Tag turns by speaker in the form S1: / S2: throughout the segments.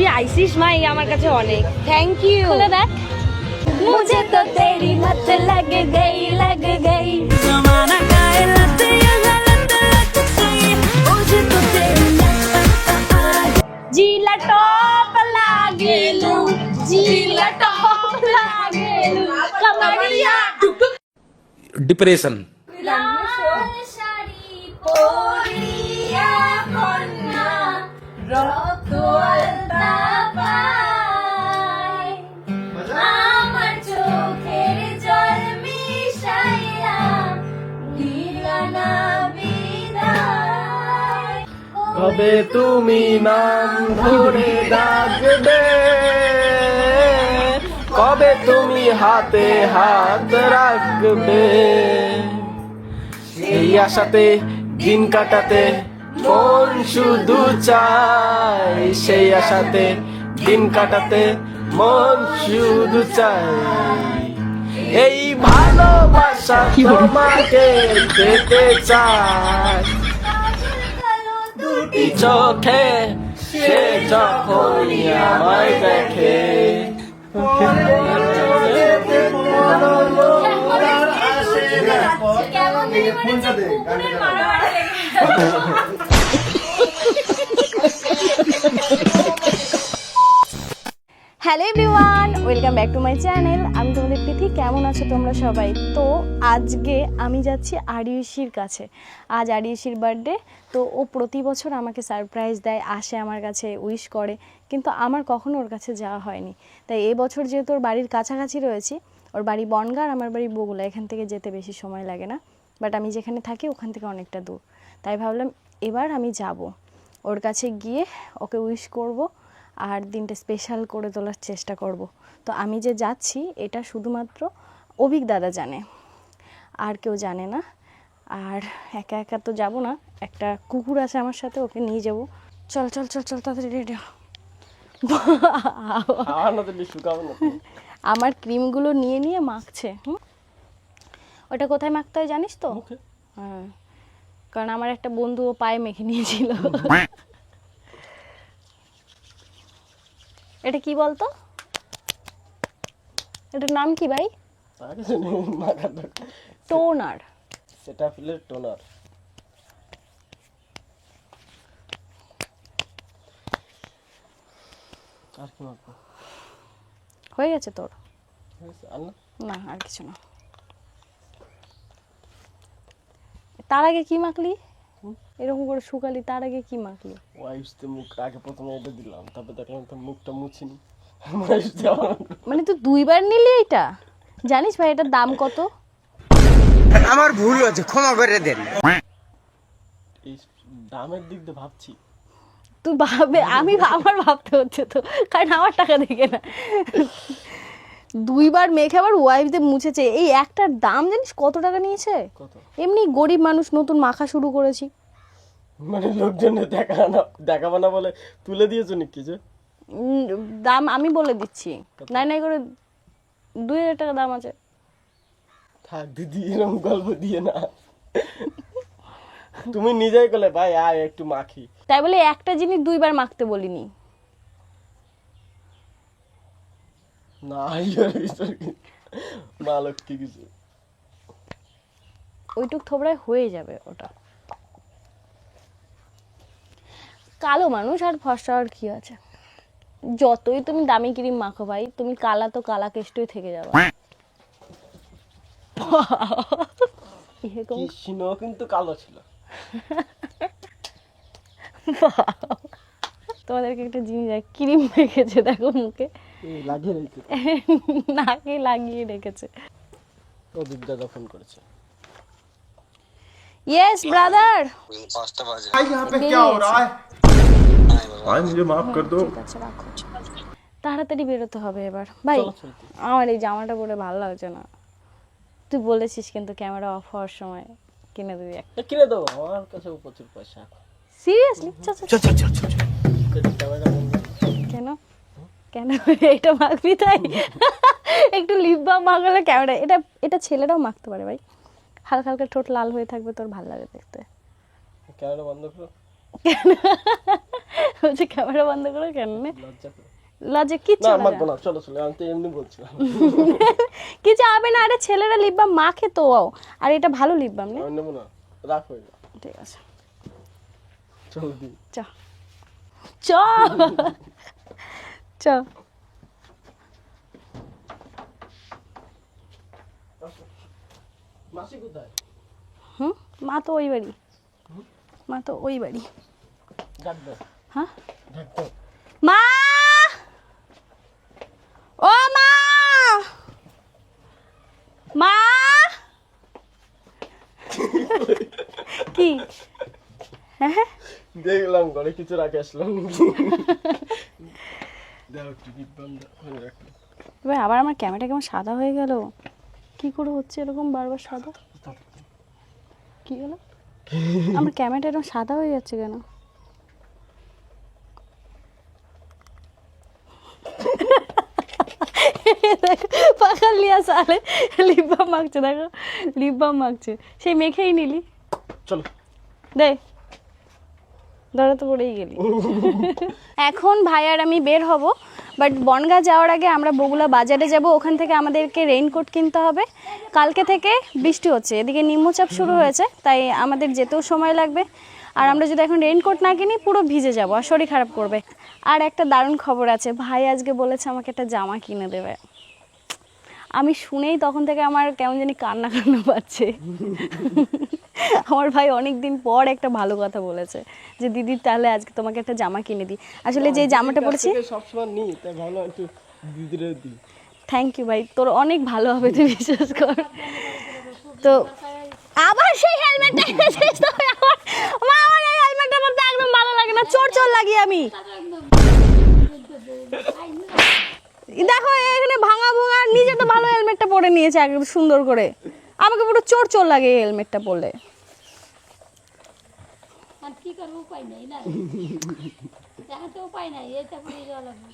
S1: তুই আইসিস মা, এই আমার কাছে অনেক। Thank you.
S2: খুলে দেখ।
S1: मुझे तो तेरी मत लग गई
S2: जमाना का है लत, ये गलत लत गई।
S1: मुझे तो तेरी जिला टॉप लागेलू, जिला टॉप लागेलू कमरिया
S3: डिप्रेशन।
S1: लाल শাড়ি পরিয়া কন্যা রক্ত আলতা পায়, আমার চোখের জল মিশাইয়া দিলা না বিদায়।
S4: কবে তুমি নাম ধরে ডাকবে, কবে তুমি হাতে হাত রাখবে, সেই আশাতে দিন কাটাতে মন শুধু চাই, সেই আশাতে দিন কাটাতে মন শুধু চাই। এই ভালোবাসা তোমাকে পেতে চাই দুটি চোখে, সে যখনই আমায় দেখে।
S2: Hello everyone, welcome back to my channel. আমি তোমাদের প্রীতি। কেমন আছো তোমরা সবাই? তো আজকে আমি যাচ্ছি আরিয়সীর কাছে। আজ আরিয়সীর বার্থডে। তো ও প্রতি বছর আমাকে সারপ্রাইজ দেয়, আসে আমার কাছে, উইশ করে, কিন্তু আমার কখনো ওর কাছে যাওয়া হয়নি। তাই এবছর যেহেতু ওর বাড়ির কাছাকাছি রয়েছি, ওর বাড়ি বনগাঁ, আমার বাড়ি বগুলা, এখান থেকে যেতে বেশি সময় লাগে না, বাট আমি যেখানে থাকি ওখান থেকে অনেকটা দূর। তাই ভাবলাম এবার আমি যাব ওর কাছে, গিয়ে ওকে উইশ করব আর দিনটা স্পেশাল করে তোলার চেষ্টা করব। তো আমি যে যাচ্ছি এটা শুধুমাত্র অভিক দাদা জানে, আর কেউ জানে না। আর একা একা তো যাব না, একটা কুকুর আছে আমার সাথে, ওকে নিয়ে যাব। চল চল চল চল তাড়াতাড়ি রেডি হ। আমার ক্রিমগুলো নিয়ে নিয়ে মাখছে। ওটা কোথায় মাখতে হয় জানিস তো? হ্যাঁ, কারণ আমার একটা বন্ধু ও পায়ে মেখে নিয়েছিল। এটা কি বলতো? এটার নাম কি ভাই? টোনার।
S4: সেটা ফিলের টোনার। আর কি মাখবো?
S2: হয়ে গেছে তোর?
S4: আর না?
S2: না, আর কিছু না। তার আগে কি মাখলি? এরকম করে শুকালি, তার আগে কি মাখলি?
S4: ওয়াইফসতে মুখ আগে প্রথমে এটা দিলাম, তারপর দেখলাম তো মুখটা মুছিনি।
S2: মানে তুই দুইবার নিলি এটা? জানিস ভাই এটার দাম কত?
S5: আমার ভুল হয়েছে, ক্ষমা করে দেন।
S4: এই দামের দিক দিয়ে ভাবছি।
S2: তুই ভাবে, আমি আমার ভাবতে হচ্ছে তো, কারণ আমার টাকা দেখে না। দুইবার মেখে আবার ওয়াইফ দিয়ে মুছেছে। এই একটার দাম জানিস কত টাকা নিয়েছে?
S4: কত?
S2: এমনি গরিব মানুষ, নতুন মাখা শুরু করেছি।
S4: মানে লোকজনের দেখাবো না বলে তুলে দিয়েছো নাকি? যে
S2: দাম আমি বলে দিচ্ছি, নাই নাই করে 2000 টাকা দাম আছে।
S4: থাক দিদি, এরকম গল্প দিয়ে না। তুমি নিজেই বলে ভাই আয় একটু মাখি।
S2: তাই বলে একটা জিনিস দুইবার মাখতে বলিনি।
S4: না মালক কি কিছু
S2: ওইটুক থোবড়ায় হয়ে যাবে ওটা। কালো মানুষ আর ফর্সা আর কি আছে? যতই তুমি দামি ক্রিম মাখো ভাই, তুমি কালা তো কালা কেষ্টই থেকে যাবে।
S4: কৃষ্ণ কিন্তু কালো ছিল।
S2: তোমাদেরকে একটা জিনিস, ক্রিম মেখেছে দেখো মুখে,
S4: লাগিয়ে রেখেছে,
S2: নাকে লাগিয়ে রেখেছে।
S4: অভিক দাদা ফোন করেছে।
S2: यस ब्रदर,
S5: यहाँ पे क्या हो रहा है? मुझे माफ कर दो।
S2: ঠিক আছে, রাখো। তাড়াতাড়ি বেরোতে হবে এবার ভাই। আমার এই জামাটা পরে ভালো লাগছে না। তুই বলেছিস কিন্তু ক্যামেরা অফ হওয়ার সময় কিনে দিবি একটা।
S4: কিনে দেবো, আমার কাছে প্রচুর পয়সা।
S2: সিরিয়াসলি? চল চল চল চল চল। কেন কেন এটা মাখবি তাই? একটু লিপ বাম মাখলে ক্যামেরা, এটা এটা ছেলেরাও মাখতে পারে ভাই। হালকা হালকা ঠোঁট লাল হয়ে থাকবে, তোর ভালো লাগে দেখতে।
S4: ক্যামেরা বন্ধ করো।
S2: বলছে ক্যামেরা বন্ধ করো কেন?
S4: লজ্জা করে।
S2: লজ্জা কিচ্ছু
S4: না
S2: হবে
S4: মাখবো
S2: না।
S4: না, চলো চলো, আমি তো এমনি বলছিলাম।
S2: কিছু হবে না, আরে ছেলেরা লিপ বাম মাখে তো, আর এটা ভালো লিপ বাম না।
S4: আমি নেবো না, রাখ হয়ে গেল।
S2: ঠিক আছে
S4: চলো দি।
S2: চ চ চ।
S4: মাসি কোথায়?
S2: মা তো ওই বাড়ি, মা তো ওই বাড়ি।
S4: ডাক দাও,
S2: হ্যাঁ
S4: ডাক দাও।
S2: মা, ও মা, মা। কি হ্যাঁ
S4: দেখলাম ঘরে কিছু রাখে আসলাম। দাও একটু দীপ বন্ধ করে রাখো।
S2: এবার আবার আমার ক্যামেরাটা কেমন সাদা হয়ে গেল, কি করে হচ্ছে এরকম বারবার সাদা? কি হলো আমার ক্যামেরাটা এরকম সাদা হয়ে যাচ্ছে কেন? পাখাল লিয়া সালে লিপ বাম মাখছে, দেখো লিপ বাম মাখছে, সেই মেখেই নিলি।
S4: চলো
S2: দে, ধরে তো পড়েই গেলি। এখন ভাই আর আমি বের হব, বাট বনগাঁ যাওয়ার আগে আমরা বগুলা বাজারে যাব, ওখান থেকে আমাদেরকে রেইনকোট কিনতে হবে। কালকে থেকে বৃষ্টি হচ্ছে, এদিকে নিম্নচাপ শুরু হয়েছে, তাই আমাদের যেতেও সময় লাগবে। আর আমরা যদি এখন রেইনকোট না কিনি পুরো ভিজে যাব আর শরীর খারাপ করবে। আর একটা দারুণ খবর আছে, ভাই আজকে বলেছে আমাকে একটা জামা কিনে দেবে। আমি শুনেই তখন থেকে আমার কেমন জানি কান্না কান্না পাচ্ছে। আমার ভাই অনেক দিন পর একটা ভালো কথা বলেছে যে দিদি তাহলে আজকে তোমাকে একটা জামা কিনে দিই। আসলে যে জামাটা পরেছি
S4: সবসময় নি, তাই ভালো একটু দিদিরে দিই।
S2: থ্যাংক ইউ ভাই, তোর অনেক ভালো হবে, তুই বিশ্বাস কর। তো আবার সেই হেলমেটটা এনেছিস তো? মা আমার এই হেলমেটটা পরতে একদম ভালো লাগে না, চোর চোর লাগি আমি। দেখো এখানে ভাঙা ভাঙা, নিজে তো ভালো হেলমেটটা পরে নিয়েছে একদম সুন্দর করে, আমাকে পুরো চোর চোর লাগে এই হেলমেটটা পরলে।
S1: আর কি করবো, উপায় নেই না, দেখাতে উপায় নাই, এটা পরে যাওয়া লাগবে।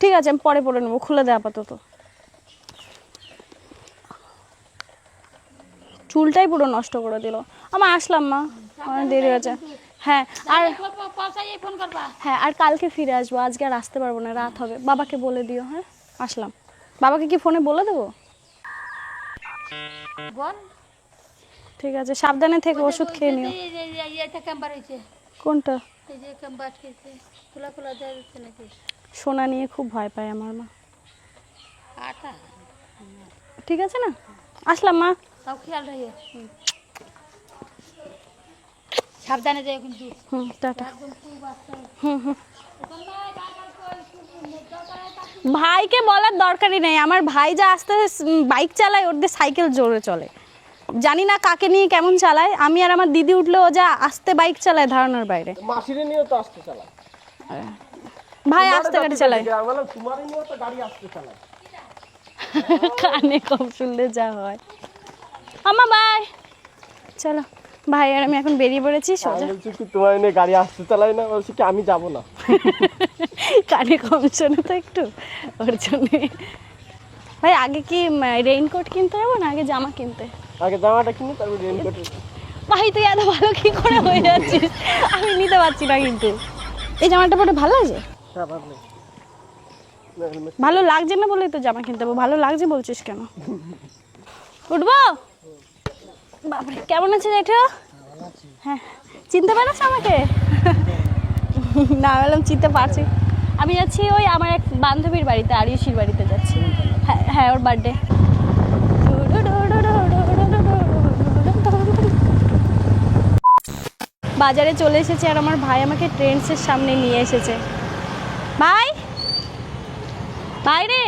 S2: ঠিক আছে আমি পরে পরে নেবো, খুলে দে আপাতত। চুলটাই পুরো নষ্ট করে দিল। আমার আসলাম মা, অনেক দেরি হয়েছে। হ্যাঁ আর
S1: পৌঁছাই ফোন করবা।
S2: হ্যাঁ আর কালকে ফিরে আসবো, আজকে আর আসতে পারবো না, রাত হবে। বাবাকে বলে দিও। হ্যাঁ আসলাম। বাবাকে কি ফোনে বলে দেবো?
S1: বল।
S2: ঠিক আছে সাবধানে থেকে ওষুধ খেয়ে নিও।
S1: এটা কাম্বার হয়েছে,
S2: কোনটা?
S1: এই যে কাম্বার খেয়েছে, খোলা খোলা দেওয়া যাচ্ছে নাকি?
S2: সোনা নিয়ে খুব ভয় পায় আমার মা।
S1: আটা
S2: ঠিক আছে না, আসলাম মা।
S1: তাও খেয়াল রাখিও। সাবধানে যাই কিন্তু।
S2: টাটা।
S1: একদম খুব বাচ্চা।
S2: ভাইকে বলার দরকারই নেই, আমার ভাই যা আস্তে বাইক চালায় ওর দিয়ে সাইকেল জোরে চলে। জানি না কাকে নিয়ে কেমন চালায়, আমি আর আমার দিদি উঠলেও যা আস্তে বাইক চালায় ধারণার বাইরে।
S4: মাসিরে নিয়ে তো আসতে চালায়,
S2: ভাই আস্তে গাড়ি চালায়।
S4: তোমারই নিয়ে তো গাড়ি আসতে চালায়।
S2: কানে কম শুনলে যা হয়। আমা বাই, চলো ভাই আর আমি এখন বেরিয়ে পড়েছি সোজা।
S4: বলছি কি তোমার নিয়ে গাড়ি আসতে চালায় না, বলছি কি আমি যাবো না।
S2: কানে কম শোনে তো একটু, ওর জন্যে। ভাই আগে কি রেইনকোট কিনতে যাবো না আগে জামা কিনতে?
S4: আগে জামাটা কিনে তারপর রেইনকোট।
S2: ভাই তুই এত ভালো কি করে হয়ে যাচ্ছিস, আমি নিতে পারছি না। কিন্তু এই জামাটা পরে ভালো লাগছে?
S4: হ্যাঁ ভালো।
S2: ভালো লাগছে না বলেই তো জামা কিনতে হবে, ভালো লাগছে বলছিস কেন? উঠবো? বাপরে কেমন আছে জেঠু? হ্যাঁ চিনতে পারছ আমাকে? না বললাম চিনতে পারছি। আমি যাচ্ছি ওই আমার এক বান্ধবীর বাড়িতে, আরিয়সীর বাড়িতে যাচ্ছি। হ্যাঁ হ্যাঁ ওর বার্থডে। বাজারে চলে এসেছে আর আমার ভাই আমাকে ট্রেন্ডসের সামনে নিয়ে এসেছে। ভাই ভাই রে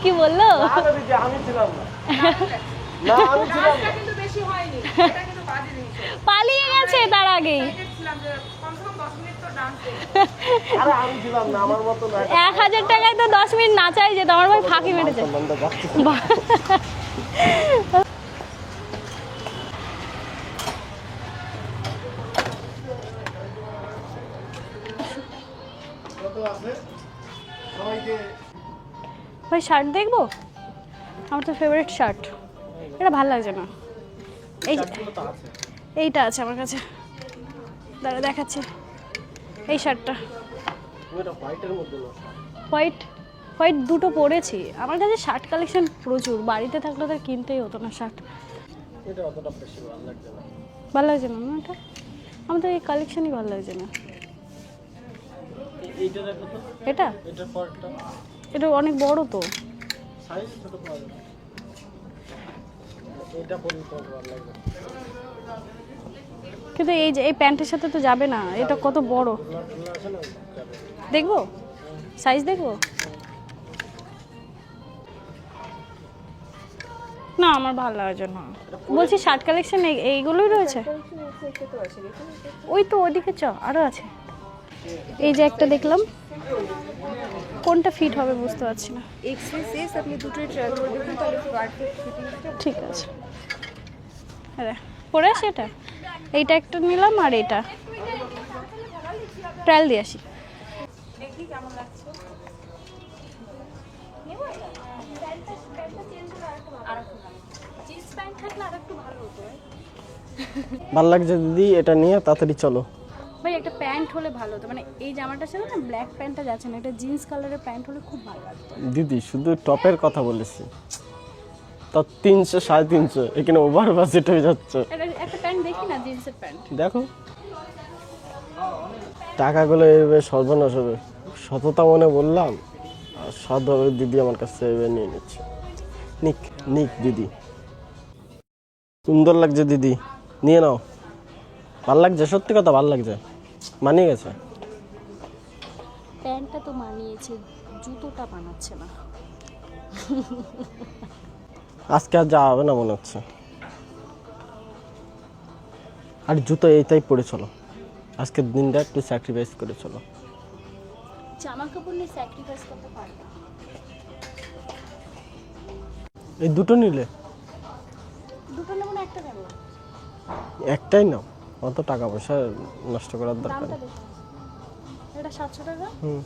S2: কি বললো?
S4: আমি ছিলাম না, না আমি ছিলাম না।
S2: পালিয়ে গেছে তার আগেই।
S4: আরে আমি ছিলাম না, আমার মতো না।
S2: 1000 টাকায় তো 10 মিনিট নাচাই যেত, আমার ভাই ফাঁকি মেরেছে। ভাই শার্ট দেখবো? আমার তো ফেভারিট শার্ট। এটা ভালো লাগছে না, এই
S4: শার্টগুলো তো আছে।
S2: এইটা আছে আমার কাছে, দাঁড়া দেখাচ্ছে। এই শার্টটা
S4: তুমি এটা হোয়াইটের মধ্যে নাও।
S2: হোয়াইট হোয়াইট দুটো পরেছি। আমার কাছে শার্ট কালেকশন প্রচুর, বাড়িতে থাকলে তো আর কিনতেই হতো না শার্ট।
S4: এটা অতটা বেশি ভালো লাগছে না।
S2: ভালো লাগছে না না এটা? আমার তো এই কালেকশনই ভালো লাগছে না।
S4: এইটা দেখো তো,
S2: এটা
S4: এটার পরটা
S2: এটা অনেক বড় তো।
S4: সাইজ ছোট পাওয়া যাবে। এটা পরে তো ভালো লাগবে।
S2: কিন্তু এই যে এই প্যান্টের সাথে তো যাবে না, এটা কত বড়।
S4: খোলা আছে না, যাবে।
S2: দেখবো সাইজ, দেখবো না, আমার ভালো লাগছে না। বলছি শার্ট কালেকশন এইগুলোই রয়েছে। ওই তো ওদিকে চ, আরো আছে। এই যে একটা দেখলাম, কোনটা ফিট হবে বুঝতে পারছি না।
S6: এক্সেস এস আপনি দুটোই ট্রাই করে দেখুন, তাহলে পারফেক্ট ফিটিংসটা।
S2: ঠিক আছে, আরে পরে আসি। এটা এইটা একটা নিলাম, আর এটা ট্রায়াল দিয়ে আসি।
S4: ভালো লাগছে দিদি, এটা নিয়ে তাড়াতাড়ি চলো।
S2: ভাই একটা প্যান্ট হলে ভালো হতো, মানে এই জামাটার সাথে না ব্ল্যাক প্যান্টটা যাচ্ছে না, একটা জিন্স কালারের প্যান্ট হলে খুব ভালো লাগতো।
S4: দিদি শুধু টপের কথা বলেছি, তা 300 350, এখানে ওভার বাজেট হয়ে যাচ্ছে।
S2: একটা প্যান্ট দেখি না, জিন্সের প্যান্ট।
S4: দেখো টাকাগুলো এভাবে সর্বনাশ হবে। সততা মনে বললাম, আর সদভাবে দিদি আমার কাছে এভাবে নিয়ে নিচ্ছে। নিক নিক দিদি, সুন্দর লাগছে দিদি, নিয়ে নাও। ভাল লাগছে, সত্যি কথা ভাল লাগছে, মানিয়ে গেছে।
S2: প্যান্টটা তো মানিয়েছে, জুতোটা বানাচ্ছে না।
S4: আজকে আর যাওয়া হবে না মনে হচ্ছে। আর জুতো এইটাই পরে চলো, আজকের দিনটা একটু স্যাক্রিফাইস করে চলো।
S2: জামা কাপড় নিয়ে স্যাক্রিফাইস করতে পারবে না।
S4: এই দুটো নিলে
S2: দুটো নেবো না একটা নেবো?
S4: একটাই নাও, অত টাকা পয়সা নষ্ট করার দরকার
S2: দামটা
S4: নেই।
S2: দেখো, এটা 700 টাকা,
S4: হুম,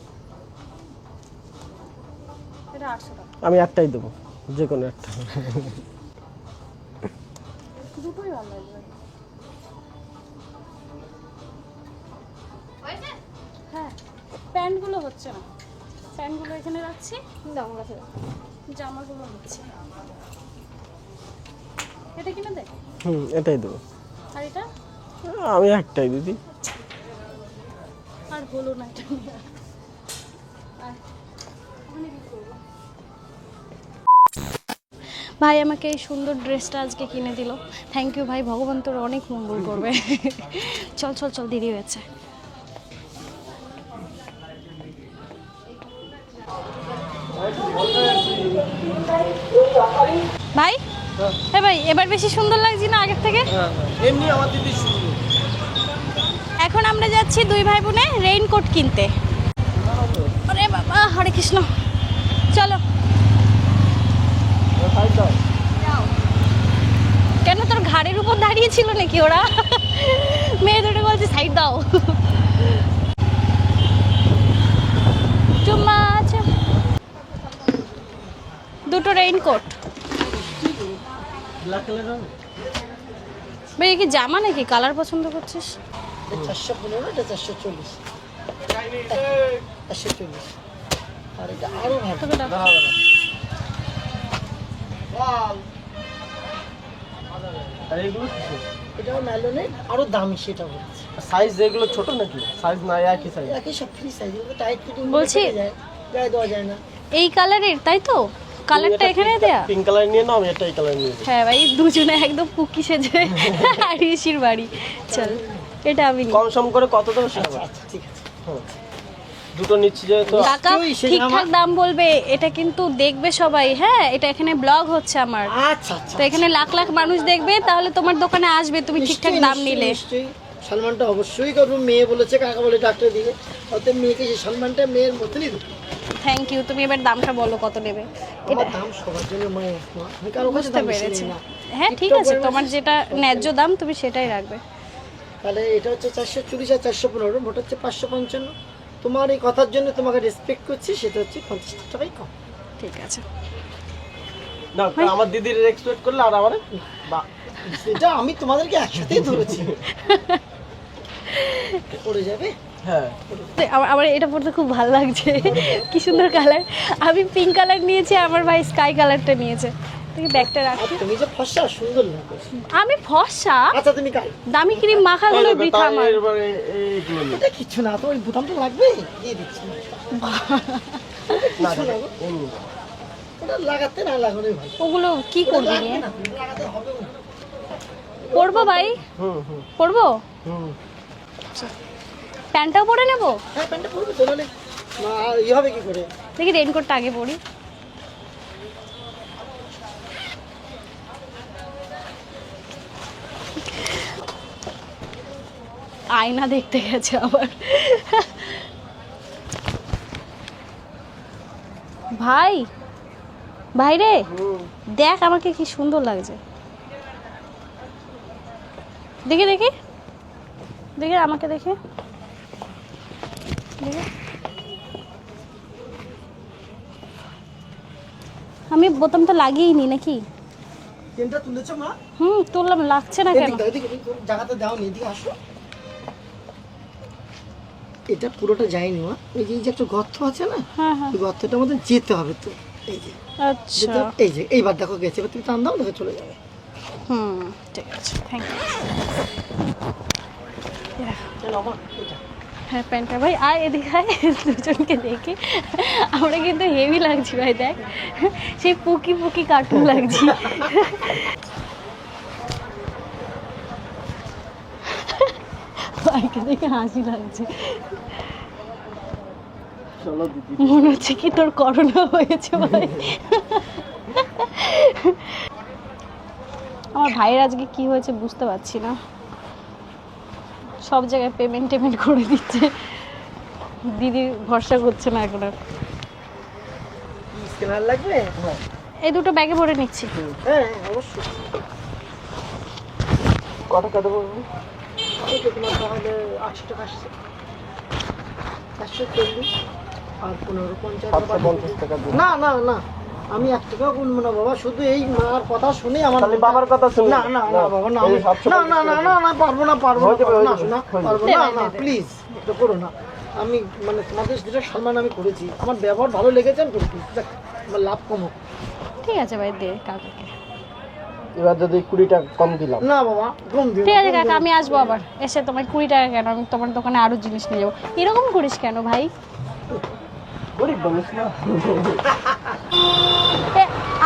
S2: এটা 800 টাকা।
S4: আমি একটাই দেবো, যে কোনো একটা।
S2: দুটোই ভালো লাগবে। হ্যাঁ, প্যান্টগুলো হচ্ছে না, প্যান্টগুলো এখানে রাখছি, জামাগুলো হচ্ছে। এটা কিনে দে।
S4: হুম, এটাই দেবো।
S2: আর এটা
S4: আমি একটাই দিদি।
S2: আর হলো না এটা নিয়ে। আর ওখানে কি করবো? ভাই আমাকে এই সুন্দর ড্রেসটা আজকে কিনে দিল, থ্যাংক ইউ ভাই, ভগবান তোর অনেক মঙ্গল করবে। চল চল চল, দেরি হয়েছে। ভাই হ্যাঁ ভাই, এবার বেশি সুন্দর লাগছে না আগের থেকে?
S4: এমনি আমার দিদি সুন্দর।
S2: এখন আমরা যাচ্ছি দুই ভাই বোনে রেইনকোট কিনতে। আরে বাবা, হরে কৃষ্ণ, চলো। কেন তোর ঘাড়ের উপর দাঁড়িয়ে ছিল নাকি ওরা? মেয়ে দুটো বলছে সাইড দাও। চুম্মা আছে। দুটো রেইনকোট।
S4: ব্ল্যাক কালার হবে?
S2: ভাই কি জামা নাকি কালার পছন্দ করছিস?
S7: 415, এটা 440, 440, আর এটা আরো ভালো।
S2: তোকে ডাক।
S4: আর এগুলো কিসের?
S7: এটাও ম্যালোনের, আরো দামি, সেটা বলছি।
S4: সাইজ এগুলো ছোট নাকি? সাইজ না একই সাইজ?
S7: একই সব ফ্রি সাইজ, এগুলো টাইট ফিটিং
S2: বলছি।
S7: যায়, গায়ে দেওয়া যায় না।
S2: এই কালারের, তাই তো? কালারটা এখানে দেয়া?
S4: পিঙ্ক কালার নিয়ে নাও, আমি এটাই কালার নিয়ে নেবো।
S2: হ্যাঁ ভাই, দুজনে একদম পুকি সেজে আরিশির বাড়ি। চল, এটা আমি নিই।
S4: কম সম করে কত দেবো সেটা বল।
S7: আচ্ছা ঠিক আছে।
S4: দুটো নিচ্ছি যেহেতু।
S2: কাকা ঠিকঠাক দাম বলবে, এটা কিন্তু দেখবে সবাই। হ্যাঁ, এটা এখানে ব্লগ হচ্ছে আমার,
S7: আচ্ছা আচ্ছা,
S2: তো এখানে লাখ লাখ মানুষ দেখবে, তাহলে তোমার দোকানে আসবে তুমি ঠিকঠাক দাম নিলে।
S7: নিশ্চয়ই সম্মানটা অবশ্যই করবো। মেয়ে বলেছে, কাকা বলে ডাক্তার দিবে, অতএব মেয়েকে সেই সম্মানটা মেয়ের মতনই দেবো।
S2: Thank you. তুমি এবার দামটা বলো কত নেবে।
S7: আমার দাম সবার জন্য মানে আমি কারো কাছে
S2: বুঝতে
S7: দাম বেশি
S2: পেরেছি।
S7: নিই না।
S2: হ্যাঁ ঠিক আছে, তোমার যেটা ন্যায্য দাম তুমি সেটাই রাখবে।
S7: তাহলে এটা হচ্ছে 440 আর 415, মোট হচ্ছে 555। তোমার এই কথার জন্য তোমাকে রেসপেক্ট করছি, সেটা হচ্ছে 50 টাকাই কম।
S2: ঠিক আছে।
S4: না, আমার দিদির এক্সপেক্ট করলে আর আমারে
S7: সেটা আমি তোমাদেরকে একসাথেই ধরেছি। পড়ে যাবে।
S4: হ্যাঁ
S2: আমার এটা পড়তে খুব ভালো লাগছে, কি সুন্দর কালার। আমি পিঙ্ক কালার নিয়েছি, আমার ভাই স্কাই কালারটা নিয়েছে। তুমি ব্যাগটা
S7: আর
S2: রাখো।
S7: তুমি যে ফর্সা সুন্দর লাগে।
S2: আমি ফর্সা,
S7: আচ্ছা তুমি কাল
S2: দামি ক্রিম মাখাগুলো বৃথা আমার।
S4: এবারে এইগুলো নিই।
S7: এটা কিছু না, তো ওই বোতামটা লাগবে দিয়ে দিচ্ছি।
S4: না
S7: কিছু না গো।
S4: এমনি।
S7: ওটা লাগাতে না লাগানোই ভালো।
S2: ওগুলো কি করবি
S7: লাগবে
S2: নিয়ে?
S7: না, লাগাতে হবে না।
S2: পরবো ভাই,
S4: হুম হুম
S2: পরবো।
S4: হুম।
S2: প্যান্টটাও পরে নেবো।
S7: হ্যাঁ প্যান্টটা পরবে তো, নাহলে ইয়ে হবে কি করে?
S2: দেখি রেইনকোটটা আগে পরি। আয়না দেখতে গেছে আবার। ভাই, ভাই রে, দেখ আমাকে কি সুন্দর লাগছে। দেখি দেখি দেখি আমাকে দেখে দেখি। আমি বোতামটা লাগিয়েই নি নাকি?
S7: পেনটা তুলেছো মা?
S2: তুললাম, লাগছে না কেন?
S7: এদিকে জায়গাতে দাও নি, এদিকে আসো। এটা পুরোটা যায়নি মা, ওই যে এই যে একটা গর্ত আছে না,
S2: হ্যাঁ হ্যাঁ,
S7: ওই গর্তটার মধ্যে যেতে হবে তো। এই যে
S2: আচ্ছা,
S7: যেতে হবে, এই যে এইবার দেখো গেছে, এবার তুমি টান দাও, দেখো চলে যাবে।
S2: ঠিক আছে, থ্যাংক ইউ।
S7: চলো মা, এটা
S2: হ্যাঁ প্যান্টটা ভাই আয় এদিকে আয়, দুজনকে দেখি আমরা কিন্তু হেভি লাগছি ভাই, দেখ সেই পুকি পুকি কার্টুন লাগছি। ভাইকে দেখে হাসি লাগছে,
S4: চলো দিদি।
S2: মনে হচ্ছে কি তোর করোনা হয়েছে ভাই। আমার ভাইয়ের আজকে কি হয়েছে বুঝতে পারছি না, সব জায়গায় পেমেন্ট করে দিচ্ছে, দিদি ভরসা করছে না এখন আর।
S7: স্ক্যানার লাগবে?
S2: এই দুটো ব্যাগে ভরে নিচ্ছি।
S7: হ্যাঁ অবশ্যই।
S4: কত কত বলবো?
S7: এই তো তোমার তাহলে 80 টাকা আসছে, 440 আর 15-50
S4: 750 টাকা দিন।
S7: না না না, আমি 1 টাকাও গুনবো না বাবা, শুধু এই মার কথা শুনে আমার
S4: তাহলে বাবার কথা শুনে।
S7: না না না বাবা, না
S4: এই
S7: আমি-
S4: 750
S7: না না না না না, পারবো না পারবো না,
S4: হয়ে যাবে,
S7: পারবো না,
S4: হয়ে
S7: শোনা,
S4: যাবে,
S7: পারবো
S2: দে
S7: না
S2: ভাই,
S7: না
S2: দে, দে।
S7: প্লিজ, এটা করো না। আমি মানে তোমাদের যেটা সম্মান আমি করেছি, আমার ব্যবহার ভালো লেগেছে আমি করেছি, দেখ, আমার লাভ কম হোক।
S2: ঠিক আছে ভাই, দে কাকাকে।
S4: এবার যদি 20 টাকা কম দিলাম।
S7: না বাবা কম দিও না,
S2: ঠিক আছে
S7: কম
S2: কাকা,
S7: দিও না।
S2: আমি আসবো আবার, এসে তোমার 20 টাকা কেন, আমি তোমার দোকানে আরো জিনিস নিয়ে যাবো। এরকম করিস কেন ভাই?
S4: গরিব মানুষ না।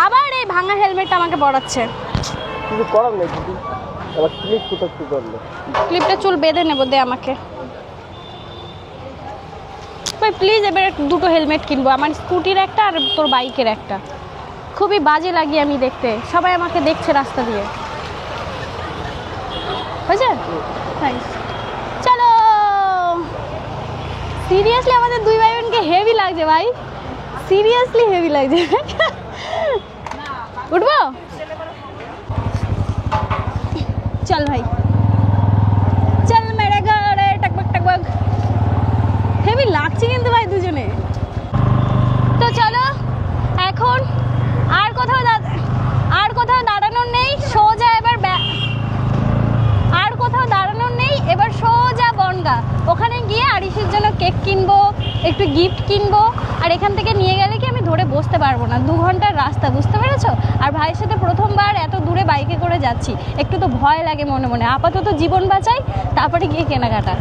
S2: আবার এই ভাঙা হেলমেটটা আমাকে পড়াচ্ছে।
S4: কিছু করার নেই দিদি, আবার ক্লিক কোথাও কি করলে।
S2: ক্লিপটা চুল বেঁধে নেবো, দে আমাকে ভাই প্লিজ। এবার দুটো হেলমেট কিনবো, আমার স্কুটির একটা আর তোর বাইকের একটা। খুবই বাজে লাগি আমি দেখতে, সবাই আমাকে দেখছে রাস্তা দিয়ে। হয়েছে? থ্যাংকস। চলো, সিরিয়াসলি আমাদের দুই ভাই বোনকে হেভি লাগছে ভাই, সিরিয়াসলি হেভি লাগছে। উঠবো? চল ভাই, চল মেরে ঘরে টকবক টকবক। হেভি লাগছে কিন্তু ভাই দুজনে। তো চলো এখন আর কোথাও দাঁড়ানোর নেই, সোজা এবার আর কোথাও দাঁড়ানোর নেই, এবার সোজা বনগা। ওখানে গিয়ে আরিশের জন্য কেক কিনবো, একটু গিফট কিনবো, আর এখান থেকে নিয়ে গেলে কি আমি ধরে বসতে পারবো না, 2 ঘন্টার রাস্তা, বুঝতে পেরেছো? আর ভাইয়ের সাথে প্রথমবার এত দূরে বাইকে করে যাচ্ছি, একটু তো ভয় লাগে মনে মনে। আপাতত জীবন বাঁচাই, তারপরে গিয়ে কেনাকাটা।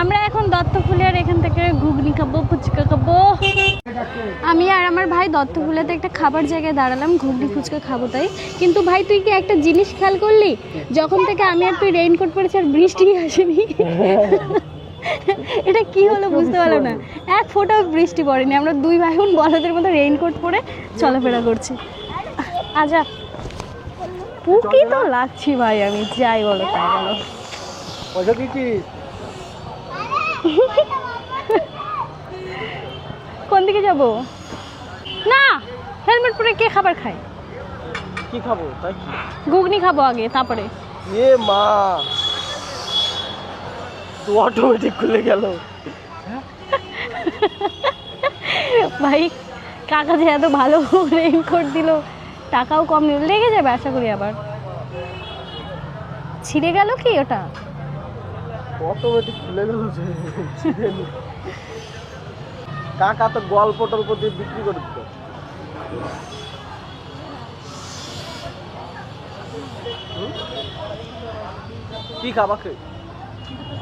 S2: আমরা এখন দত্তফুলিয়ার এখান থেকে ঘুগনি খাবো, ফুচকা খাবো। আমি আর আমার ভাই দত্তফুলিয়াতে একটা খাবার জায়গায় দাঁড়ালাম, ঘুগনি ফুচকা খাবো তাই। কিন্তু ভাই তুই কি একটা জিনিস খেয়াল করলি, যখন থেকে আমি আর তুই রেইনকোট পরেছি আর বৃষ্টি আসেনি। এটা কি হলো বুঝতে পারলো না, এক ফোঁটাও বৃষ্টি পড়েনি, আমরা দুই ভাই বোন বলদের মতো রেইনকোট পরে চলাফেরা করছি। আচ্ছা পুকি তো লাগছি ভাই, আমি যাই বলো তাই বলো।
S4: পয়সা কি কি
S2: কোন দিকে যাব? না হেলমেট পরে কে খাবার খায়?
S4: কি খাবো তাই কি?
S2: ঘুগনি খাবো আগে, তারপরে
S4: এ মা, তো অটোমেটিক খুলে গেল।
S2: ভাই কাকা যে এত ভালো রেইনকোট দিল, টাকাও কম নিল, লেগে যাবে আশা করি। আবার ছিঁড়ে গেল কি ওটা?
S4: অটোমেটিক খুলে গেল যে। কাকা তো গল্প টল্প দিয়ে বিক্রি করে দিত। কি খাবাকে?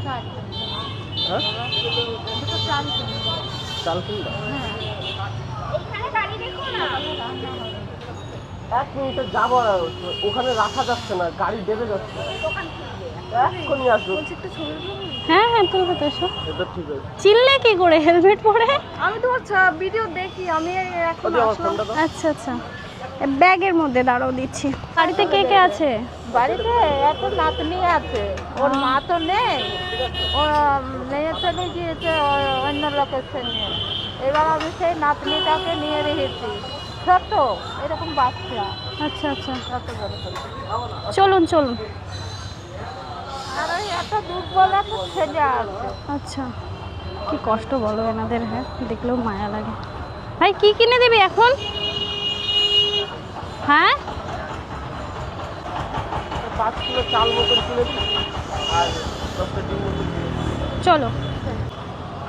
S4: হ্যাঁ চাল কিনবা? এক মিনিটে যাবো, ওখানে রাখা যাচ্ছে না, গাড়ি দেবে যাচ্ছে, এক্ষুনি আসবো।
S2: হ্যাঁ হ্যাঁ তুলবে তো, এসো।
S4: এটা ঠিক আছে।
S2: চিল্লে কি করে হেলমেট পরে?
S6: আমি তোমার ভিডিও দেখি, আমি এখন
S4: ওই যে আমার ফোনটা দাও।
S2: আচ্ছা আচ্ছা, ব্যাগের মধ্যে দাঁড়াও দিচ্ছি। বাড়িতে কে কে আছে?
S1: বাড়িতে একটা নাতনি আছে, ওর মা তো নেই, ও মেয়ে চলে গিয়েছে অন্য লোকের সঙ্গে। এবার আমি সেই নাতনিটাকে নিয়ে রেখেছি, ছোট এরকম বাচ্চা,
S2: আচ্ছা আচ্ছা,
S1: কত বড় ছোট।
S2: চলুন চলুন।
S1: আর ওই একটা দুর্বল একটা ছেলে আছে।
S2: আচ্ছা কি কষ্ট বলো এনাদের, হ্যাঁ দেখলেও মায়া লাগে। ভাই কি কিনে দিবি এখন? হ্যাঁ
S4: 5 কিলো চাল মতন কিনে দিই আর 10টা ডিম মতন কিনে দিই।
S2: চলো।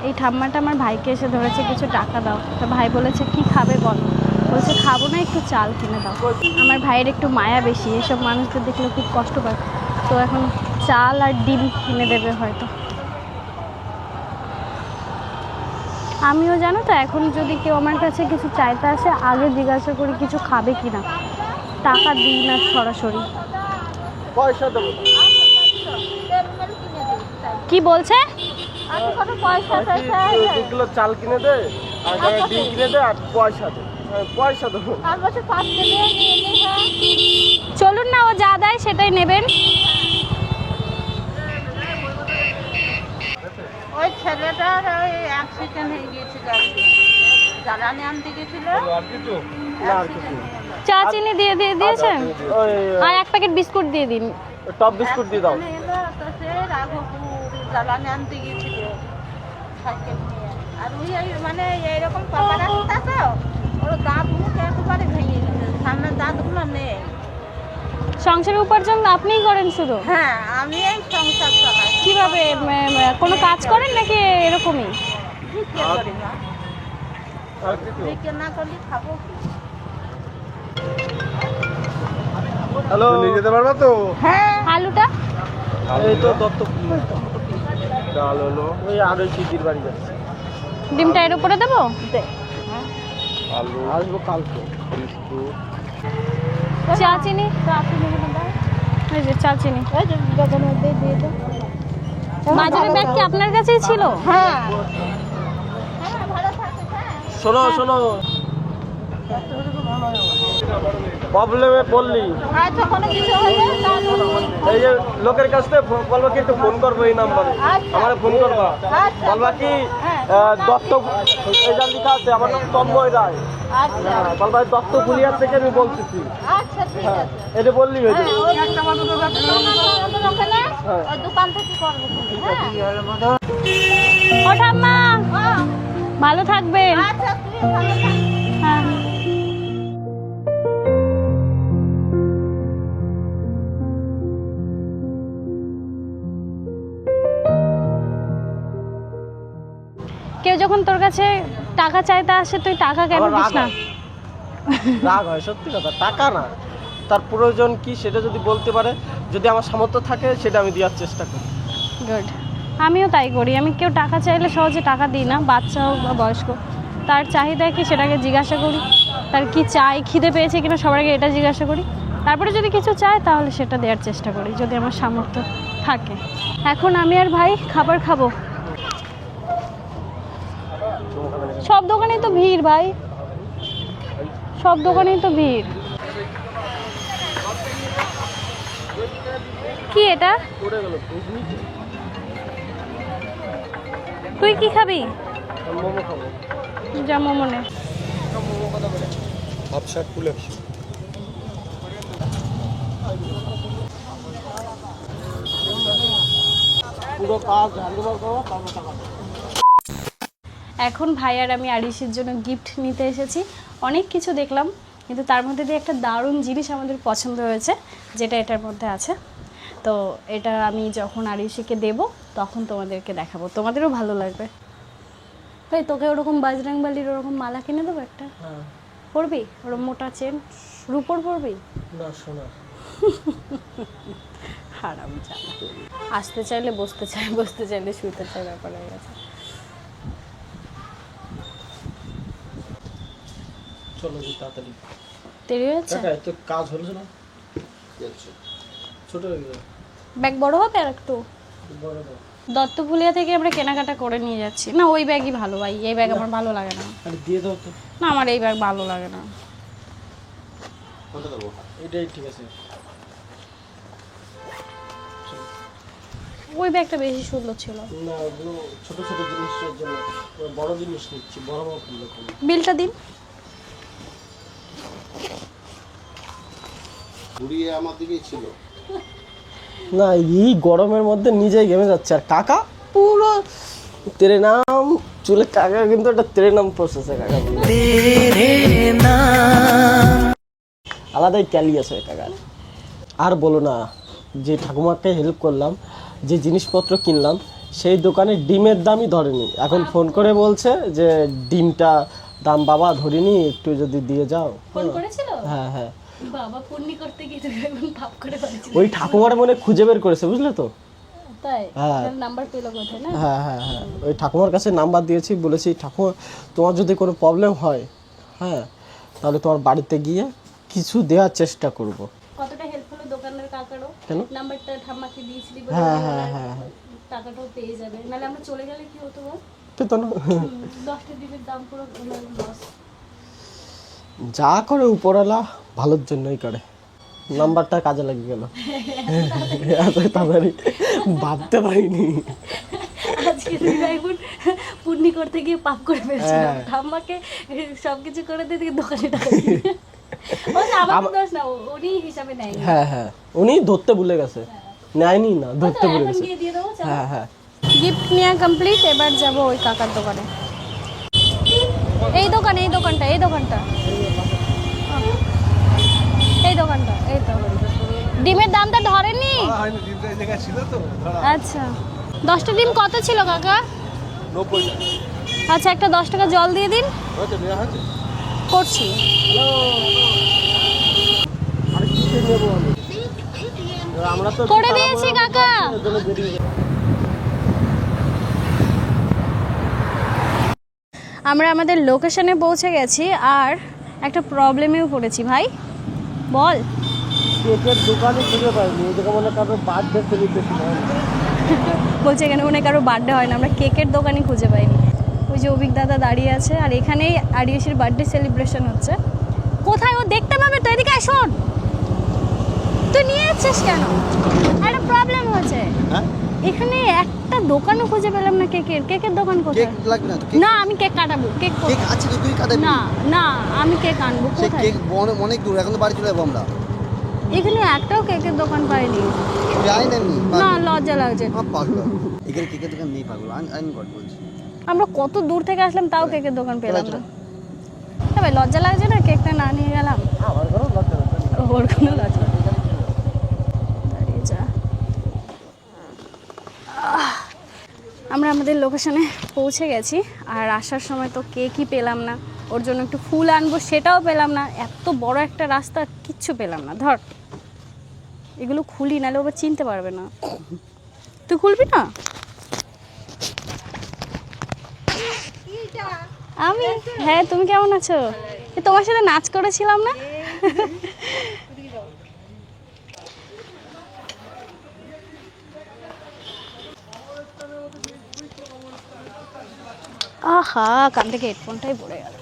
S2: এই ঠাম্মাটা আমার ভাইকে এসে ধরেছে কিছু টাকা দাও, তো ভাই বলেছে কি খাবে বলো, বলছে খাবো না, একটু চাল কিনে দাও। আমার ভাইয়ের একটু মায়া বেশি, এসব মানুষদের দেখলে খুব কষ্ট পায়, তো এখন চাল আর ডিম কিনে দেবে হয়তো। আমিও জানো তো, এখন যদি কেউ আমার কাছে কিছু চাইতে আসে আগে জিজ্ঞাসা করি কিছু খাবে কি না, টাকা দিই না সরাসরি।
S4: পয়সা দেবো না।
S2: কি বলছে?
S1: আমি কোনো পয়সা
S4: আর কি 2 কিলো চাল কিনে দে আর ডিম কিনে দে আর পয়সা দে। পয়সা দেবো।
S1: আর বছর 5 কিলো নিয়ে নিয়ে
S2: চলুন না, ও যা দেয় সেটাই নেবেন।
S1: ওই ছেলেটার ওই অ্যাক্সিডেন্ট হয়ে গিয়েছিল, জ্বালানি আনতে গেছিল।
S4: না আর কিছু না।
S2: চা চিনি দিয়ে দিয়েছেন?
S4: ওই
S2: আর এক প্যাকেট বিস্কুট দিয়ে দিন।
S4: টপ বিস্কুট দিয়ে দাও।
S1: এলো তো সে রাঘবপুর জ্বালানি আনতে গিয়েছিল সাইকেল নিয়ে। আর ওই মানে এইরকম পাকা রাস্তা তো, ওর দাঁত মুখ একেবারে ভেঙে গেছে, সামনের দাঁতগুলো নেই।
S2: সংসারের উপার্জন আপনিই করেন শুধু?
S1: হ্যাঁ আমি এই সংসার চালাই।
S2: কিভাবে কোনো কাজ করেন নাকি এরকমই?
S1: ভিক্ষে করি না,
S4: আর কিছু?
S1: ভিক্ষে না করলে খাবো কি?
S4: হ্যালো, নিয়ে যেতে পারবা তো?
S1: হ্যাঁ
S2: আলুটা
S4: এই তো দত্ত ডাল হলো ওই আরো সিটির বাড়ি যাচ্ছে।
S2: ডিমটা এর উপরে দেবো?
S4: আলু আসবো কালকে। বিস্কুট
S2: চা চিনি, এই যে চা চিনি।
S1: ওই যে ব্যাগের মধ্যে দিয়ে দাও।
S2: বাজারের ব্যাগ কি আপনার কাছেই ছিল?
S1: হ্যাঁ হ্যাঁ ভালো থাকে। হ্যাঁ
S4: শোনো শোনো, প্রবলেমে পড়লি,
S1: আচ্ছা কোনো কিছু হলে
S4: এই যে লোকের কাছ থেকে বলবা কি একটু ফোন করবো এই নাম্বারে, আমার ফোন করবা, বলবা কি দত্ত, এই যা লেখা আছে আমার নাম তন্ময় রায়,
S1: আচ্ছা
S4: বলবা দত্ত ফুলিয়ার থেকে আমি বলতেছি।
S1: আচ্ছা ঠিক
S4: হ্যাঁ
S1: আছে।
S4: এটা বললি হয়েছে।
S1: ওই দোকান থেকে করবো।
S2: ও ঠাম্মা ভালো থাকবেন।
S1: আচ্ছা তুই ভালো থাক।
S2: হ্যাঁ কেউ যখন তোর কাছে টাকা চাইতে আসে তুই টাকা কেন
S4: আমার
S2: দিস
S4: রাগ
S2: না?
S4: হয়। রাগ হয় সত্যি কথা, টাকা না, তার প্রয়োজন কি সেটা যদি বলতে পারে, যদি আমার সামর্থ্য থাকে সেটা আমি দেওয়ার চেষ্টা করি।
S2: গুড, আমিও তাই করি। আমি কেউ টাকা চাইলে সহজে টাকা দিই না, বাচ্চা হোক বা বয়স্ক। তার চাহিদা কি সেটাকে জিজ্ঞাসা করি, তার কি চাই, খিদে পেয়েছে কিনা সবার আগে এটা জিজ্ঞাসা করি, তারপরে যদি কিছু চায় তাহলে সেটা দেওয়ার চেষ্টা করি যদি আমার সামর্থ্য থাকে। এখন আমি আর ভাই খাবার খাবো। সব দোকানেই তো ভিড় ভাই, সব দোকানেই তো ভিড়। কি এটা? তুই কি খাবি?
S4: মোমো খাবো।
S2: যা মোমো নে।
S4: হাফ শার্ট খুলে পুরো কাজ হ্যান্ডওভার করো, তারপর টাকা দেবো।
S2: এখন ভাই আর আমি আরিশের জন্য গিফট নিতে এসেছি। অনেক কিছু দেখলাম, কিন্তু তার মধ্যে দিয়ে একটা দারুণ জিনিস আমাদের পছন্দ হয়েছে, যেটা এটার মধ্যে আছে। তো এটা আমি যখন আরিশিকে দেব তখন তোমাদেরকে দেখাবো, তোমাদেরও ভালো লাগবে। ভাই তোকে ওরকম বাজরাংবালির ওরকম মালা কিনে দেবো একটা, পরবি? ওরকম মোটা চেন রূপোর পরবি?
S4: না শোনা।
S2: হারাম জানা, আসতে চাইলে বসতে চাই, বসতে চাইলে শুইতে চাই, ব্যাপার হয়ে গেছে।
S4: চলো তাড়াতাড়ি,
S2: দেরি হয়েছে।
S4: তো কাজ হলো না, ছোট হয়ে গেল।
S2: ব্যাগ বড় হবে আর একটু।
S4: বড় দাও।
S2: দত্তফুলিয়া থেকে আমরা কেনাকাটা করে নিয়ে যাচ্ছি। না ওই ব্যাগই ভালো ভাই, এই ব্যাগ আমার ভালো লাগে না।
S4: আরে দিয়ে দাও তো।
S2: না আমার এই ব্যাগ ভালো লাগে না।
S4: কোনটা দেবো? এটাই ঠিক আছে।
S2: ওই ব্যাগটা বেশি সুন্দর ছিল।
S4: না ওগুলো ছোট ছোট জিনিসের জন্য, বড় জিনিস নিচ্ছি, বড় বড় কিনলে কম।
S2: বিলটা দিন।
S5: ঘুরিয়ে আমার দিকেই ছিল।
S4: না এই গরমের মধ্যে নিজেই ঘেমে যাচ্ছে, আর কাকা পুরো তেরে নাম চুলে, কাকা কিন্তু একটা তেরে নাম প্রসেসে, কাকা আলাদাই ক্যালি আছে কাকার। আর বলো না, যে ঠাকুমাকে হেল্প করলাম, যে জিনিসপত্র কিনলাম, সেই দোকানে ডিমের দামই ধরেনি। এখন ফোন করে বলছে যে ডিমটা দাম বাবা ধরিনি, একটু যদি দিয়ে যাও।
S2: ফোন করেছিল?
S4: হ্যাঁ হ্যাঁ,
S2: বাবা পুণ্যি করতে গিয়ে তো এরকম পাপ করে ফেলেছিল।
S4: ওই ঠাকুমার মনে খুঁজে বের করেছে, বুঝলে তো?
S2: তাই?
S4: হ্যাঁ।
S2: নাম্বার পেলো কোথায় না?
S4: হ্যাঁ হ্যাঁ হ্যাঁ, ওই ঠাকুমার কাছে নাম্বার দিয়েছি, বলেছি ঠাকুমা তোমার যদি কোনো প্রবলেম হয়, হ্যাঁ তাহলে তোমার বাড়িতে গিয়ে কিছু দেওয়ার চেষ্টা করব।
S2: কতটা হেল্প হলো দোকানের কাকারও।
S4: কেন?
S2: নাম্বারটা ঠাম্মাকে দিয়েছিলি বলে
S4: হ্যাঁ হ্যাঁ হ্যাঁ হ্যাঁ,
S2: টাকাটাও পেয়ে যাবে, নাহলে আমরা চলে গেলে কি হতো বল?
S4: পেতো না।
S2: 10টা ডিমের দাম পুরো লস।
S4: যা করে উপরওয়ালা ভালোর জন্যই করে। নাম্বারটা কাজে লেগে গেল, এত তাড়াতাড়ি ভাবতে পারিনি।
S2: আজকে এখন পুণ্যি করতে গিয়ে পাপ করে ফেলছিল, ঠাম্মাকে সবকিছু করে দিয়ে দোকানে টাকা দিয়ে। আমার দোষ না, উনি হিসাবে নেয়।
S4: হ্যাঁ হ্যাঁ, উনি ধরতে ভুলে গেছে, নেয়নি না, ধরতে ভুলে গেছে। হ্যাঁ হ্যাঁ,
S2: গিফট নেওয়া কমপ্লিট, এবার যাব ওই কাকার দোকানে। এই দোকানে, এই দোকানটা, এই দোকানটা, এই দোকানটা, এই তো। ডিমের দামটা ধরেনি? আচ্ছা 10টা ডিম কত ছিল কাকা?
S4: 90 টাকা।
S2: আচ্ছা একটা 10 টাকা জল দিয়ে দিন। করছি।
S4: আমরা তো
S2: করে দিয়েছি কাকা। আমরা আমাদের লোকেশনে পৌঁছে গেছি, আর একটা প্রবলেমেও পড়েছি ভাই। বল।
S4: কেকের দোকানে খুঁজে পাইনি, এই দোকানে মনে কারো বার্থডে সেলিব্রেশন হয়।
S2: বলছে এখানে মনে কারো বার্থডে হয় না, আমরা কেকের দোকানই খুঁজে পাইনি। ওই যে অভিক দাদা দাঁড়িয়ে আছে, আর এখানেই আরিয়াসির বার্থডে সেলিব্রেশন হচ্ছে। কোথায় ও দেখতে পাবে তো? এদিকে আয়, শোন। তুই নিয়ে যাচ্ছিস কেন? একটা প্রবলেম হয়েছে। এখানে একটা দোকানও খুঁজে পেলাম না কেকের। কেকের দোকান কোথায়?
S7: কেক লাগবে না তো?
S2: না আমি কেক কাটাবো। কেক
S7: কেক আছে তো, তুই কাটাবি।
S2: না না আমি কেক আনবো।
S7: সে
S2: কোথায়?
S7: কেক অনেক দূর, এখন তো বাড়ি চলে যাবো আমরা।
S2: এখানে একটাও কেকের দোকান পাইনি।
S7: যাই না এমনি
S2: না লজ্জা লাগছে।
S7: পাগল, এখানে কেকের দোকান নেই পাগল, আমি গড বলছি।
S2: আমরা কত দূর থেকে আসলাম, তাও কেকের দোকান পেলাম না। ভাই লজ্জা লাগছে না কেকটা না নিয়ে গেলাম?
S4: আমার ঘরেও লজ্জা লাগছে না।
S2: ওর কোনো লজ্জা লাগছে না। দাঁড়িয়ে যা। আমরা আমাদের লোকেশনে পৌঁছে গেছি, আর আসার সময় তো কেকই পেলাম না। ওর জন্য একটু ফুল আনবো, সেটাও পেলাম না। এত বড় একটা রাস্তা, কিচ্ছু পেলাম না। ধর এগুলো খুলি, নাহলে ওবার চিনতে পারবে না। তুই খুলবি না? আমি? হ্যাঁ তুমি কেমন আছো? তোমার সাথে নাচ করেছিলাম না? আহা, কান থেকে হেডফোনটাই পড়ে গেল।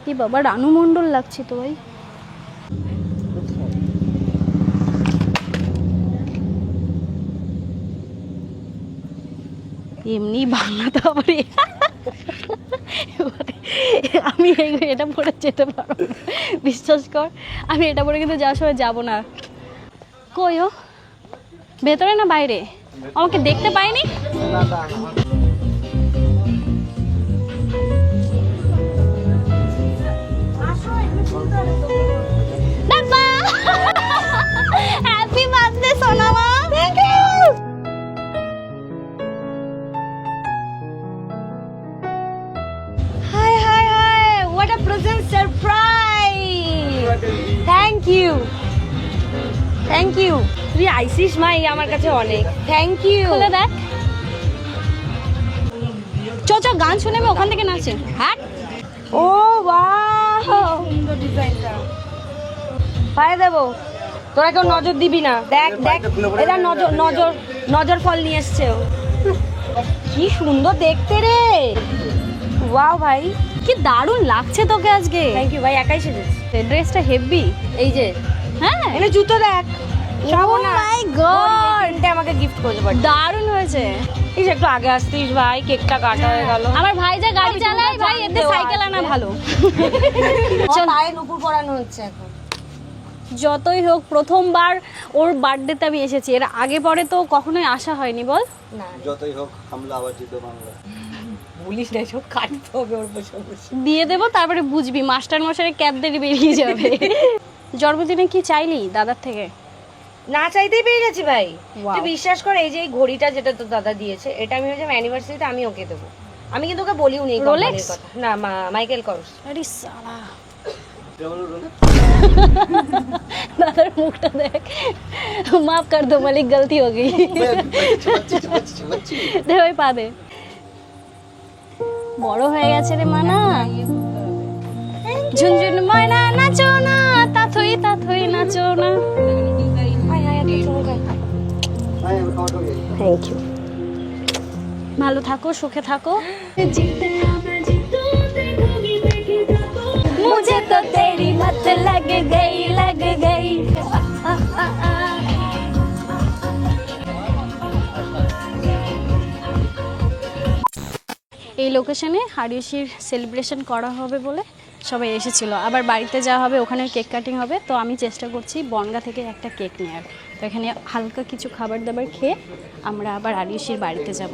S2: কি বাবা, রানু মণ্ডল লাগছে তো ভাই। এমনি বাংলাতে আবার আমি এটা পরে যেতে পারবো না। বিশ্বাস কর, আমি এটা পরে কিন্তু যাওয়ার সময় যাবো না। কই ও, ভেতরে না বাইরে? আমাকে দেখতে পাইনি। হ্যাপি বার্থডে সোনা মা। Thank you. Hi hi hi, what a present surprise. Thank you, thank you. তুই আইসিস মাই, আমার কাছে অনেক। Thank you. খুলে দেখ। চ চ, গান শুনে আমি ওখান থেকে নাচি। হ্যাঁ, ও বাহ, সুন্দর ডিজাইনটা। পায়ে দেবো, তোরা কেউ নজর দিবি না। দেখ দেখ, এরা নজর নজর নজর ফল নিয়ে এসছে। কি সুন্দর দেখতে রে। ওয়াও ভাই, কি দারুণ লাগছে তোকে আজকে। থ্যাংক ইউ ভাই, একাই সেজেছিস। ড্রেসটা হেভি। এই যে, হ্যাঁ, এনে জুতো দেখ। মাই গড, এটা আমাকে গিফট করেছে, দারুণ হয়েছে। এই যে একটু আগে আসতিস ভাই, কেকটা কাটা হয়ে গেল। আমার ভাই যা গাড়ি চালায় ভাই, এতে সাইকেল আনা ভালো। চল, পায়ে নুপুর পরানো হচ্ছে এখন। যতই হোক, প্রথমবার ওর বার্থডেতে আমি এসেছি। এর আগে পরে তো কখনোই আসা হয়নি, বল না।
S8: যতই হোক, হামলা আবার জিতবে বাংলা।
S7: বলিস না, সব কাটতে হবে ওর বসে বসে।
S2: দিয়ে দেবো, তারপরে বুঝবি মাস্টার মশাই ক্যাপ দিয়ে বেরিয়ে যাবে। জন্মদিনে কি চাইলি দাদার থেকে?
S9: না চাইতেই পেয়ে গেছি ভাই। তুই বিশ্বাস কর, এই যে এই ঘড়িটা যেটা তোর দাদা দিয়েছে, এটা আমি হচ্ছে অ্যানিভার্সারিতে আমি ওকে দেবো। আমি কিন্তু ওকে বলিও নি
S2: রোলেক্স
S9: কথা। না, মাইকেল করস।
S2: আরে সালা, দাদার মুখটা দেখ। মাফ কর দো মালিক, গলতি হো গই। দে ওই পা দে। বড় হয়ে গেছে রে মানা। ঝুনঝুন ময়না নাচো না, তাথই তাথই নাচো না। Thank you. ভালো থাকো, সুখে থাকো। मुझे तो तेरी मत लग गई, लग गई। এই লোকেশনে হারিয়েশির সেলিব্রেশন করা হবে বলে সবাই এসেছিল। আবার বাড়িতে যাওয়া হবে, ওখানে কেক কাটিং হবে। তো আমি চেষ্টা করছি বনগা থেকে একটা কেক নেওয়ার। তো এখানে হালকা কিছু খাবার দাবার খেয়ে আমরা আবার হারিয়েশির বাড়িতে যাব।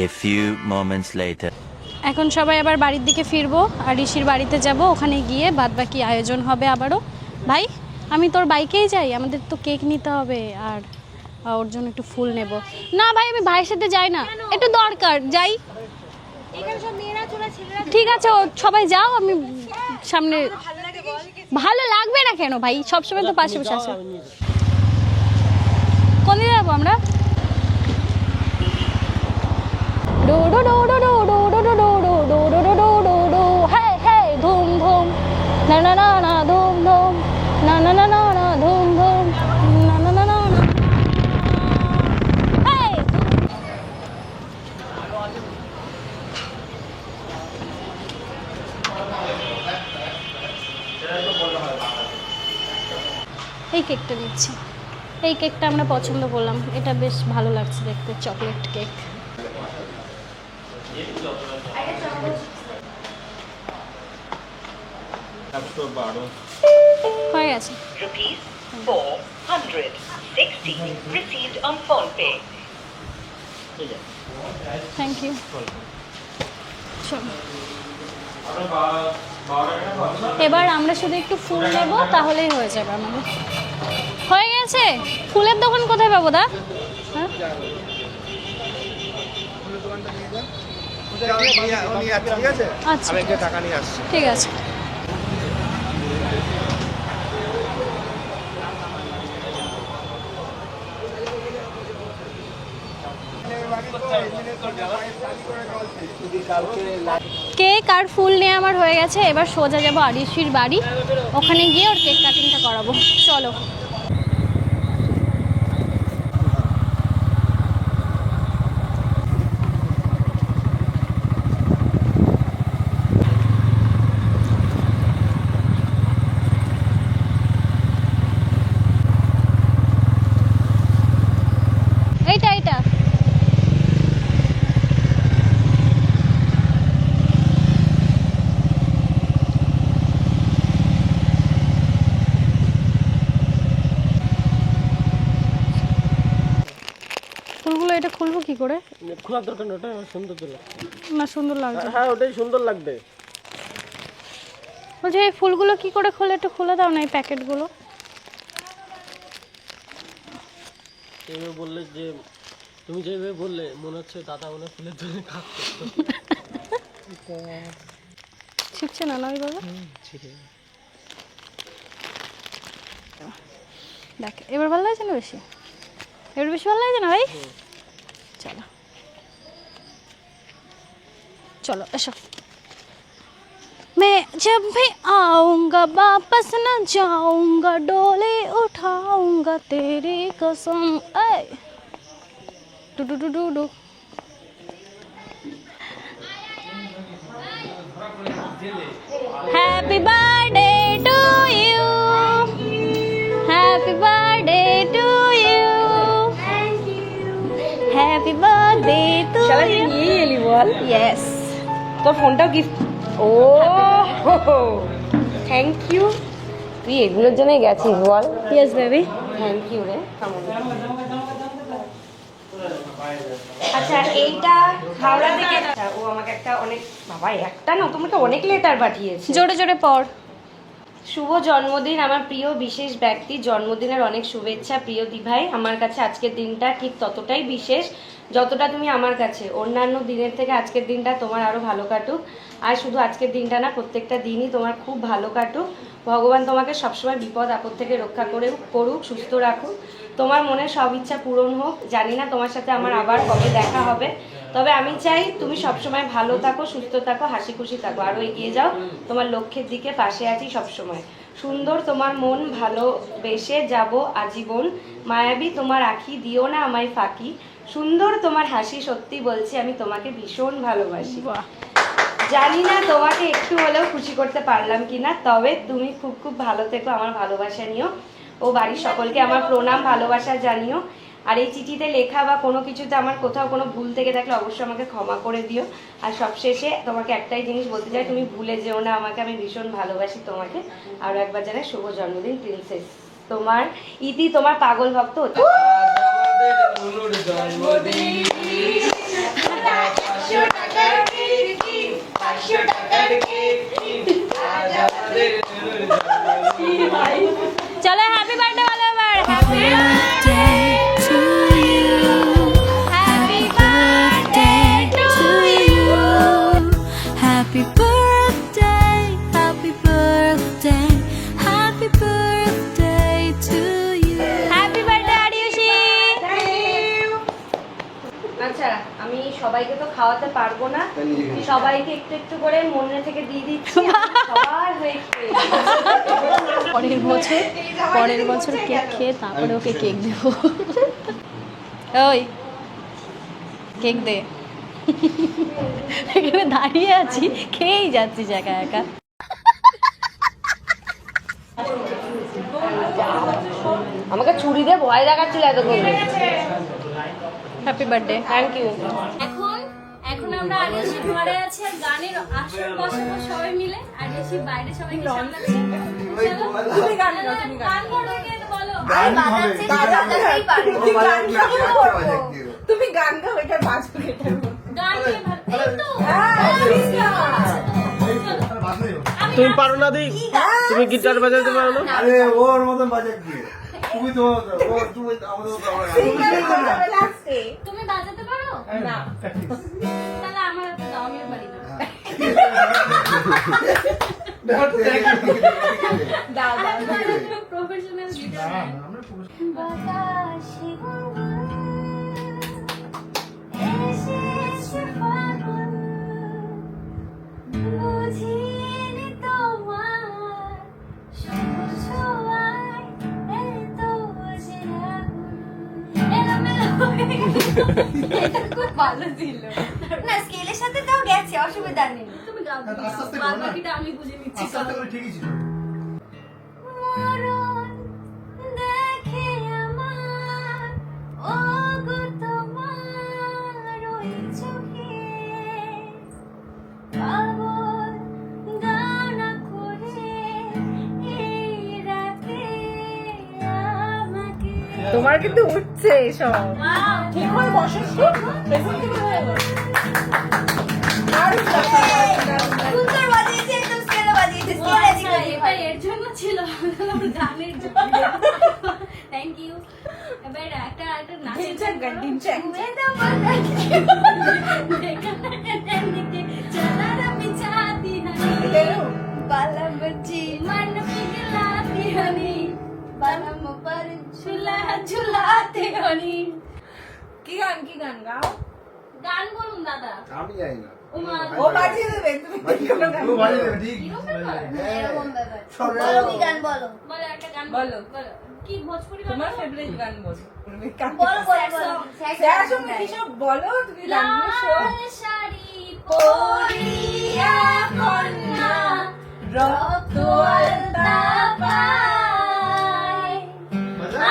S10: A few moments later.
S2: এখন সবাই আবার বাড়ির দিকে ফিরবো, আর ঋষির বাড়িতে যাব। ওখানে গিয়ে বাদবাকি আয়োজন হবে আবারও। ভাই, আমি তোর বাইকেই যাই, আমাদের তো কেক নিতে হবে আর ওর জন্য একটু ফুল নেব। না ভাই, আমি ভাইয়ের সাথে যাই না, একটু দরকার, যাই। ঠিক আছে, সবাই যাও, আমি সামনে। ভালো লাগবে না কেন ভাই, সবসময় তো পাশে বসে আছে। কোন দিকে যাবো আমরা? ডো ডো ডো ডো ডো ডো ডো ডো ডো ডো ডো ডো ডো ডো ডো। হে হে, ধুম ধুম, না না না না, ধুম ধুম, না না না না না, ধুম ধুম, না না না না না। হেই, এই কেকটা নিচ্ছি। এই কেকটা আমরা পছন্দ করলাম, এটা বেশ ভালো লাগছে দেখতে, চকলেট কেক। হয়ে গেছে। Thank you. এবার আমরা শুধু একটু ফুল নেব, তাহলেই হয়ে যাবে আমাদের। হয়ে গেছে। ফুলের দোকান কোথায় পাবো দা? হ্যাঁ, আচ্ছা, ঠিক আছে। কেক আর ফুল নিয়ে আমার হয়ে গেছে, এবার সোজা যাবো আরিশির বাড়ি, ওখানে গিয়ে ওর কেক কাটিংটা করাবো। চলো। এইটা এইটা ফুলগুলো, এটা খুলবো কি করে?
S4: খোলার দরকার নেই, ওটা সুন্দর তো লাগবে।
S2: না সুন্দর লাগছে।
S4: হ্যাঁ ওটাই সুন্দর লাগবে।
S2: বলছি এই ফুলগুলো কি করে খোলে, একটু খুলে দাও না এই প্যাকেটগুলো।
S4: এইভাবে বললে যে, তুমি যেভাবে বললে মনে হচ্ছে দাদা মনে ফুলের জন্য কাজ করতো।
S2: ছিটছে না না ওইভাবে? দেখ এবার ভালো লাগছে না বেশি? এবার বেশি ভালো লাগছে না ভাই? চলো চলো এসো। मैं जब भी आऊंगा वापस न जाऊंगा, डोले उठाऊंगा तेरी कसम। ऐ डू डू डू डू डू। Happy birthday to you. Happy birthday to you. Thank you. Happy birthday to
S9: শালা
S2: you.
S9: নিয়ে এলি বল।
S2: Yes.
S9: তোর ফোনটাও গিফট। O thank you. তুই এগুলোর জন্যই গেছিস বল?
S2: Yes baby.
S9: থ্যাংক ইউ রে। আচ্ছা এইটা হাওড়া থেকে ও আমাকে একটা অনেক, বাবা একটা না তোমাকে অনেক লেটার পাঠিয়েছে।
S2: জোরে জোরে পড়।
S9: শুভ জন্মদিন আমার প্রিয় বিশেষ ব্যক্তি, জন্মদিনের অনেক শুভেচ্ছা প্রিয় দিভাই। আমার কাছে আজকের দিনটা ঠিক ততটাই বিশেষ যতটা তুমি আমার কাছে। অন্যান্য দিনের থেকে আজকের দিনটা তোমার আরও ভালো কাটুক। আর শুধু আজকের দিনটা না, প্রত্যেকটা দিনই তোমার খুব ভালো কাটুক। ভগবান তোমাকে সবসময় বিপদ আপদ থেকে রক্ষা করুক, সুস্থ রাখুক। তোমার মনের সব ইচ্ছা পূরণ হোক। জানি না তোমার সাথে আমার আবার কবে দেখা হবে, তবে আমি চাই তুমি সবসময় ভালো থাকো, সুস্থ থাকো, হাসি খুশি থাকো, আরও এগিয়ে যাও। তোমার লক্ষ্যের দিকে পাশে আছি সবসময়। সুন্দর তোমার মন, ভালোবেসে যাব আজীবন। মায়াবী তোমার আঁখি, দিও না আমায় ফাঁকি। সুন্দর তোমার হাসি, সত্যি বলছি আমি তোমাকে ভীষণ ভালোবাসি। জানি না তোমাকে একটু হলেও খুশি করতে পারলাম কিনা, তবে তুমি খুব খুব ভালো থেকো, আমার ভালোবাসা নিও। ও বাড়ির সকলকে আমার প্রণাম ভালোবাসা জানিও। আর এই চিঠিতে লেখা বা কোনো কিছুতে আমার কোথাও কোনো ভুল থেকে থাকলে অবশ্যই আমাকে ক্ষমা করে দিও। আর সবশেষে তোমাকে একটাই জিনিস বলতে চাই, তুমি ভুলে যেও না আমাকে, আমি ভীষণ ভালোবাসি তোমাকে। আরও একবার জানাই শুভ জন্মদিন প্রিন্সেস। তোমার ইতি, তোমার পাগল ভক্ত।
S2: चलो हैप्पी बर्थडे वाले बार। Happy birthday to you. Happy birthday to you. Happy birthday, happy birthday, happy birthday to you. Happy birthday Adiyushi.
S9: আচ্ছা আমি সবাইকে তো খাওয়াতে পারবো না, সবাইকে একটু একটু করে মনে থেকে দিয়ে দিচ্ছি। সবার হয়ে
S2: পরের বছর কেক খেয়ে তারপরে ওকে কেক দেবো। ওই কেক দে। এখানে দাঁড়িয়ে আছি, খেয়েই যাচ্ছি একা একা।
S9: আমাকে ছুরি দিয়ে ভয় দেখাচ্ছিল এতক্ষণ।
S2: Happy birthday.
S9: Thank you.
S2: এখন আমরা আরিয়াশির ঘরে আছি আর গানের আসর বসাবো সবাই মিলে। আরিয়াশি বাইরে সবাইকে সামলাচ্ছে। চলো তুমি গান গাও, তুমি গান করবে কে বলো?
S6: তুমি গান গাও, এটা বাজবে এটা।
S2: গান কে ভাবতে তো?
S4: তুমি পারো না দি? তুমি গিটার বাজাতে পারো না?
S5: আরে ওর মতন বাজাক দিয়ে তুমি তো ও তুমি আমাদের
S2: তুমি বাজাতে পারো না? তাহলে আমার হাতে দাও, আমিও পারি না। Professional guitar. খুব ভালো ছিল না, স্কেলের সাথে তাও গেছে, অসুবিধা নেই। তুমি গাও, বাকিটা আমি বুঝে নিচ্ছি।
S5: ঠিকই ছিল।
S2: মরণ দেখে আমার ওগো তোমার ওই চোখে পাগল গানা করে এই রাতে আমাকে।
S1: তোমার কিন্তু উঠছে সব। ঠিক হয়ে বসো,
S2: সুন্দর বাজিয়েছে, একদম স্কেলে বাজিয়েছে, স্কেলে এর জন্য ছিল, গানের জন্য। Thank you. এবার একটা নাচের গান দিচ্ছেন। चला रमी चाहती हनी बालम बच्ची मन पिघलाती हनी बालम पर झूला झूलाते हनी।
S1: কি গান গাও?
S2: গান বলুন দাদা।
S5: আমি জানি না।
S1: ও বাজিয়ে দেবে, তুমি
S5: তুই বাজিয়ে দেবে, ঠিক।
S2: এরকম ব্যাপার। বলো কি গান বলো? বলো একটা গান
S1: বলো।
S2: বলো। কি ভোজপুরি
S1: তোমার ফেভারিট গান বলো।
S2: বলো বলো।
S1: স্যার সঙ্গে কি সব বলো, তুমি জানিস
S2: লাল শাড়ি পরিয়া কন্যা রক্ত আলতা পায়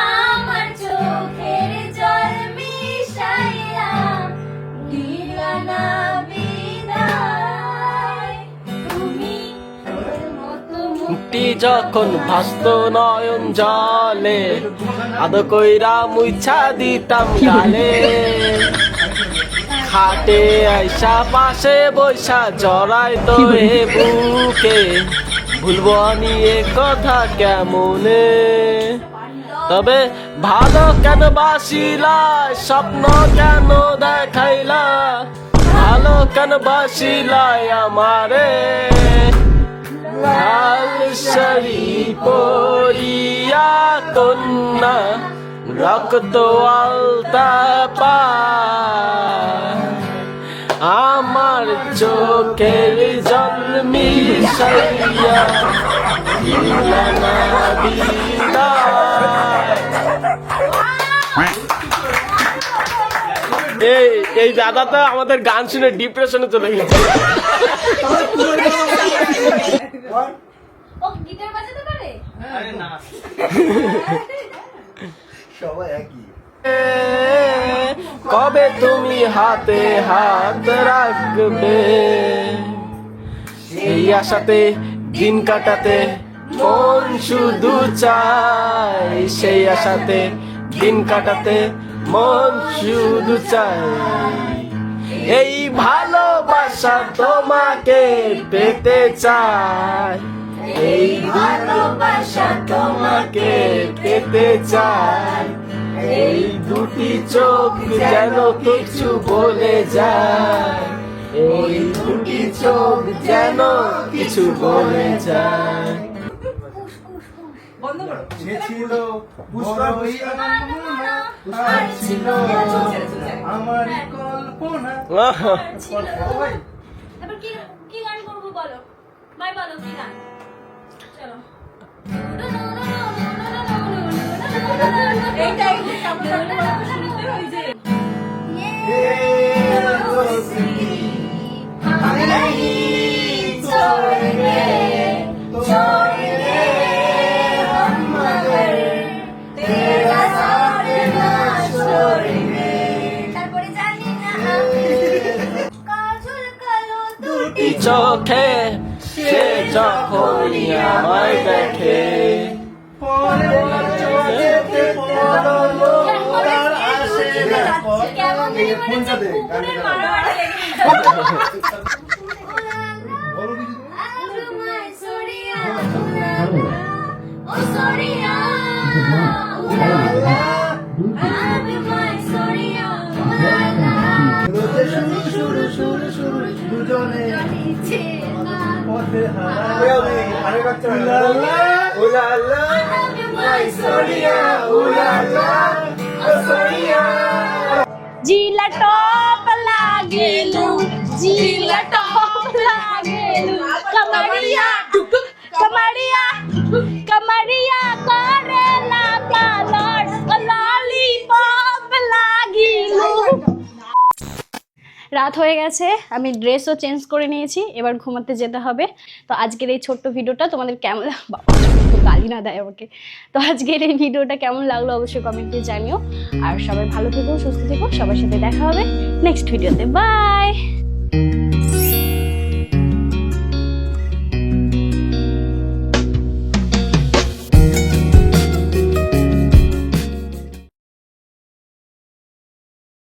S2: আমার চোখের জল মিশাইয়া দিলা না বিদায় তুমি তোর মতো
S4: মুক্তি যখন ভাস্ত নয়ন জলে আদো কইরা মুইছা দিতাম গালে খাটে আইসা পাশে বৈশা জড়াই তো এ বুকে ভুলবো আমি এ কথা কেমনে তবে ভালো কেন বাসিলা স্বপ্ন কেন দেখাইলা ভালো কেন বাসিলাই আমারে লাল শাড়ি পরিয়া কন্যা রক্ত আলতা পায় আমার চোখের জল মিশাইয়া দিলা না বিদায়। এই দাদাটা আমাদের গান শুনে ডিপ্রেশনে চলে গেছে।
S2: ও গিটার বাজাতে পারে?
S8: আরে না
S5: সবাই একই।
S4: কবে তুমি হাতে হাত রাখবে সেই আশাতে দিন কাটাতে মন শুধু চাই সেই আশাতে দিন কাটাতে মন শুধু চাই এই ভালোবাসা তোমাকে পেতে চাই এই ভালোবাসা তোমাকে পেতে চাই এই দুটি চোখ যেন কিছু বলে যায় এই দুটি চোখ যেন কিছু বলে যায়।
S1: বন্ধ করো।
S5: সে ছিল বড় হইয়া আর ছিল আমার কল্পনা।
S2: এবার কি কি গান করবো বলো, ভাই বলো কি গান। চলো
S1: এইটা একটু সামনে সামনে শুনতে হই যে
S2: তারপরে জানি না কাজল কালো দুটি
S4: চোখে সে যখনই আমায় দেখে
S2: কেমন দিদি মানে যে কুকুরের মারামারি লেগে গেছে।
S5: বলো কিছু শুরু শুরু শুরু দুজনে পথে
S2: জিলা টপ লাগেলু জিলা টপ লাগেলু কমরিয়া কমরিয়া কমরিয়া করে না কালর ললিপপ লাগিলু রাত হয়ে গেছে, আমি ড্রেসও চেঞ্জ করে নিয়েছি, এবার ঘুমাতে যেতে হবে। তো আজকের এই ছোট্ট ভিডিওটা তোমাদের কেমন, বাবা গালি না দেয় আমাকে, তো আজকের এই ভিডিওটা কেমন লাগলো অবশ্যই কমেন্টে জানিও। আর সবাই ভালো থেকো, সুস্থ থেকো, সবার সাথে দেখা হবে নেক্সট ভিডিওতে। বাই।